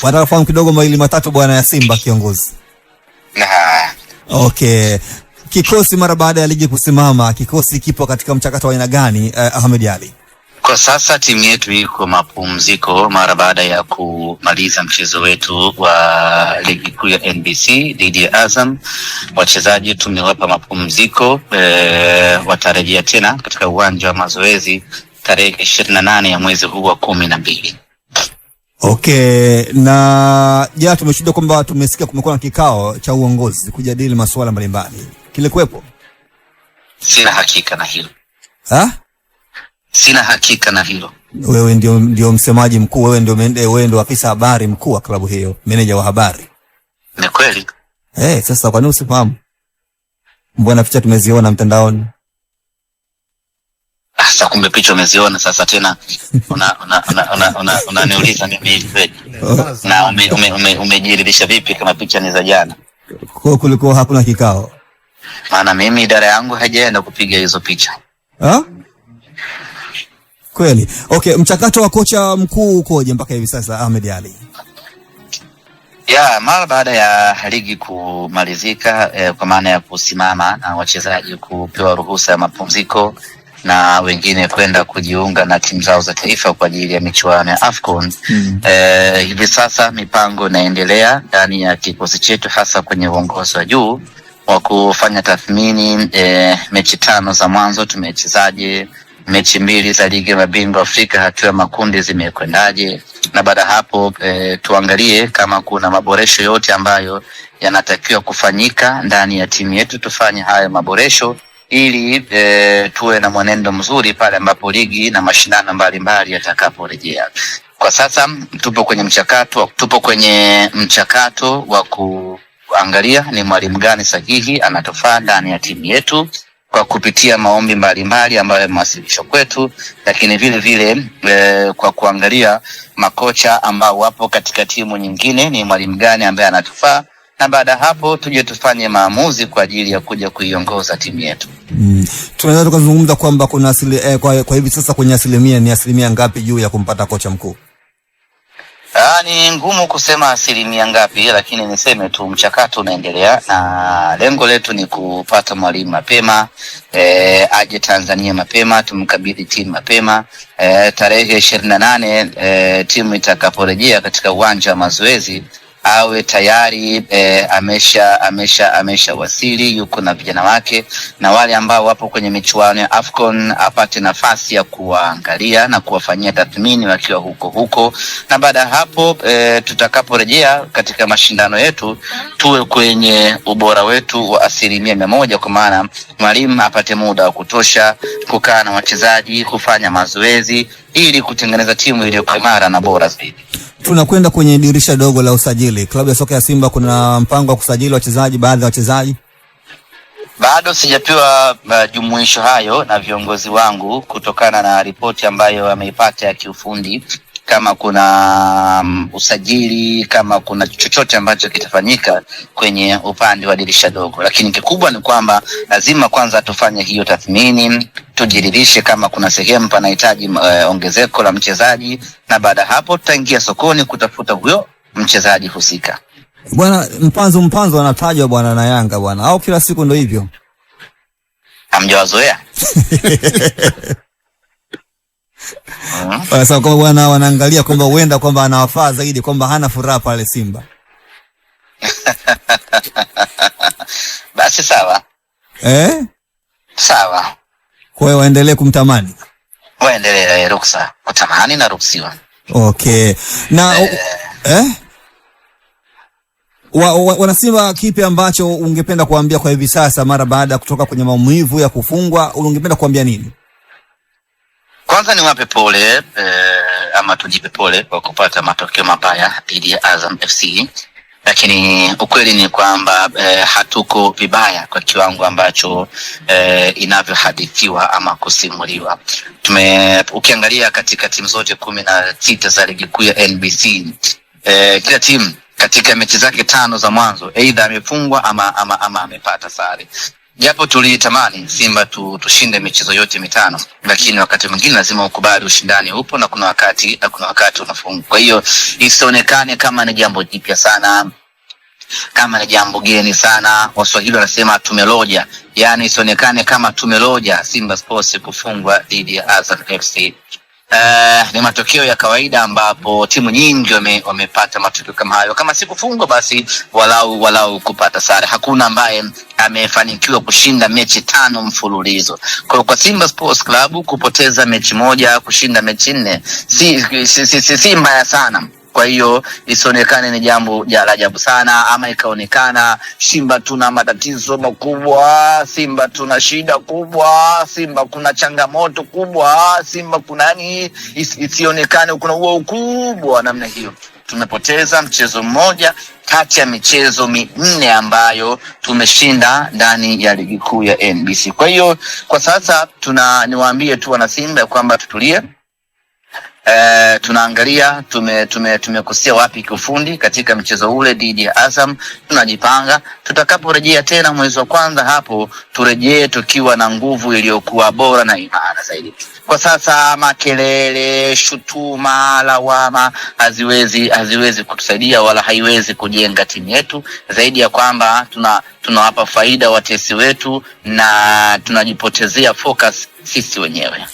Wataka kufahamu kidogo mawili matatu bwana ya Simba kiongozi. Okay. Kikosi mara baada ya ligi kusimama, kikosi kipo katika mchakato wa aina gani, Ahmed Ally? Kwa sasa timu yetu iko mapumziko mara baada ya kumaliza mchezo wetu wa ligi kuu ya NBC dhidi ya Azam. Wachezaji tumewapa mapumziko, watarejea tena katika uwanja wa mazoezi tarehe 28 ya mwezi huu wa 12. Okay, na tumeshuhudia kwamba tumesikia kumekuwa na kikao cha uongozi kujadili masuala mbalimbali. Kile kuwepo? Sina hakika na hilo. Sina hakika na hilo. Wewe ndio msemaji mkuu, wewe ndio afisa habari mkuu wa klabu hiyo, meneja wa habari. Ni kweli? Sasa kwa nini usifahamu? Mbona picha tumeziona mtandaoni? Sasa kumbe picha umeziona sasa tena unaniuliza mimi hivi. Na umejiridhisha vipi kama picha ni za jana? Kwa kulikuwa hakuna kikao. Maana mimi idara yangu haijaenda kupiga hizo picha. Kweli. Okay, mchakato wa kocha mkuu ukoje mpaka hivi sasa, Ahmed Ally? Mara baada ya ligi kumalizika, kwa maana ya kusimama na wachezaji kupewa ruhusa ya mapumziko na wengine kwenda kujiunga na timu zao za taifa kwa ajili ya michuano ya AFCON. Hivi sasa mipango inaendelea ndani ya kikosi chetu, hasa kwenye uongozi wa juu wa kufanya tathmini mechi 5 za mwanzo tumechezaje, mechi 2 za ligi ya mabingwa Afrika hatua ya makundi zimekwendaje, na baada hapo tuangalie kama kuna maboresho yote ambayo yanatakiwa kufanyika ndani ya timu yetu. Tufanye hayo maboresho ili tuwe na mwenendo mzuri pale ambapo ligi na mashindano mbalimbali yatakaporejea. Kwa sasa tupo kwenye mchakato wa kuangalia ni mwalimu gani sahihi anatofaa ndani ya timu yetu kwa kupitia maombi mbalimbali ambayo yamewasilishwa kwetu, lakini vile vile kwa kuangalia makocha ambao wapo katika timu nyingine ni mwalimu gani ambaye anatufaa, na baada hapo tuje tufanye maamuzi kwa ajili ya kuja kuiongoza timu yetu. Tunaweza tukazungumza kwamba kuna kwa hivi sasa kwenye asilimia ngapi juu ya kumpata kocha mkuu? Ni ngumu kusema asilimia ngapi, lakini niseme tu mchakato unaendelea na lengo letu ni kupata mwalimu mapema, aje Tanzania mapema, tumkabidhi timu mapema. Tarehe 28 timu itakaporejea katika uwanja wa mazoezi awe tayari amesha wasili, yuko na vijana wake, na wale ambao wapo kwenye michuano ya AFCON apate nafasi ya kuwaangalia na kuwafanyia tathmini wakiwa huko, na baada hapo tutakaporejea katika mashindano yetu tuwe kwenye ubora wetu wa 100%, kwa maana mwalimu apate muda wa kutosha kukaa na wachezaji, kufanya mazoezi ili kutengeneza timu iliyo imara na bora zaidi. Tunakwenda kwenye dirisha dogo la usajili. Klabu ya soka ya Simba kuna mpango wa kusajili wachezaji, baadhi ya wachezaji? Bado sijapewa jumuisho hayo na viongozi wangu kutokana na ripoti ambayo ameipata ya kiufundi, kama kuna usajili, kama kuna chochote ambacho kitafanyika kwenye upande wa dirisha dogo. Lakini kikubwa ni kwamba lazima kwanza tufanye hiyo tathmini, tujiridhishe kama kuna sehemu panahitaji ongezeko la mchezaji, na baada hapo tutaingia sokoni kutafuta huyo mchezaji husika. Bwana Mpanzo anatajwa bwana na Yanga bwana, au kila siku ndio hivyo? Hamjawazoea? Sasa kwa bwana wanaangalia kwamba huenda kwamba anawafaa zaidi, kwamba hana furaha pale Simba. Basi sawa. Sawa. Kwa hiyo waendelee kumtamani. Waendelee, ruksa. Kutamani na ruhusiwa. Okay. Na Wanasimba, kipi ambacho ungependa kuambia kwa hivi sasa mara baada ya kutoka kwenye maumivu ya kufungwa? Ungependa kuambia nini? Kwanza ni wape pole, ama tujipe pole kwa kupata matokeo mabaya dhidi ya Azam FC. Lakini ukweli ni kwamba hatuko vibaya kwa kiwango ambacho inavyohadithiwa ama kusimuliwa. Ukiangalia katika timu zote 16 za ligi kuu ya NBC, kila timu katika mechi zake 5 za mwanzo aidha amefungwa ama amepata sare. Japo tulitamani Simba tushinde michezo yote mitano, lakini wakati mwingine lazima ukubali ushindani upo na kuna wakati unafungwa. Kwa hiyo isionekane kama ni jambo jipya sana, kama ni jambo geni sana. Waswahili wanasema tumeloja, yani isionekane kama tumeloja Simba Sports kufungwa dhidi ya Azam FC. Ni matokeo ya kawaida ambapo timu nyingi wamepata matokeo kama hayo. Kama si kufungwa basi walau kupata sare. Hakuna ambaye amefanikiwa kushinda mechi 5 mfululizo. Kwa Simba Sports Club kupoteza mechi moja, kushinda mechi 4 si mbaya sana. Kwa hiyo isionekane ni jambo la ajabu sana, ama ikaonekana Simba tuna matatizo makubwa, Simba tuna shida kubwa, Simba kuna changamoto kubwa, Simba kuna nini. Isionekane kuna huo ukubwa namna hiyo. Tumepoteza mchezo mmoja kati ya michezo 4 ambayo tumeshinda ndani ya ligi kuu ya NBC. Kwa hiyo kwa sasa niwaambie tu wana Simba kwamba tutulie. Tunaangalia tumekosea wapi kiufundi katika mchezo ule dhidi ya Azam. Tunajipanga, tutakaporejea tena mwezi wa kwanza hapo turejee tukiwa na nguvu iliyokuwa bora na imara zaidi. Kwa sasa makelele, shutuma, lawama haziwezi kutusaidia wala haiwezi kujenga timu yetu, zaidi ya kwamba tunawapa faida watesi wetu na tunajipotezea focus sisi wenyewe.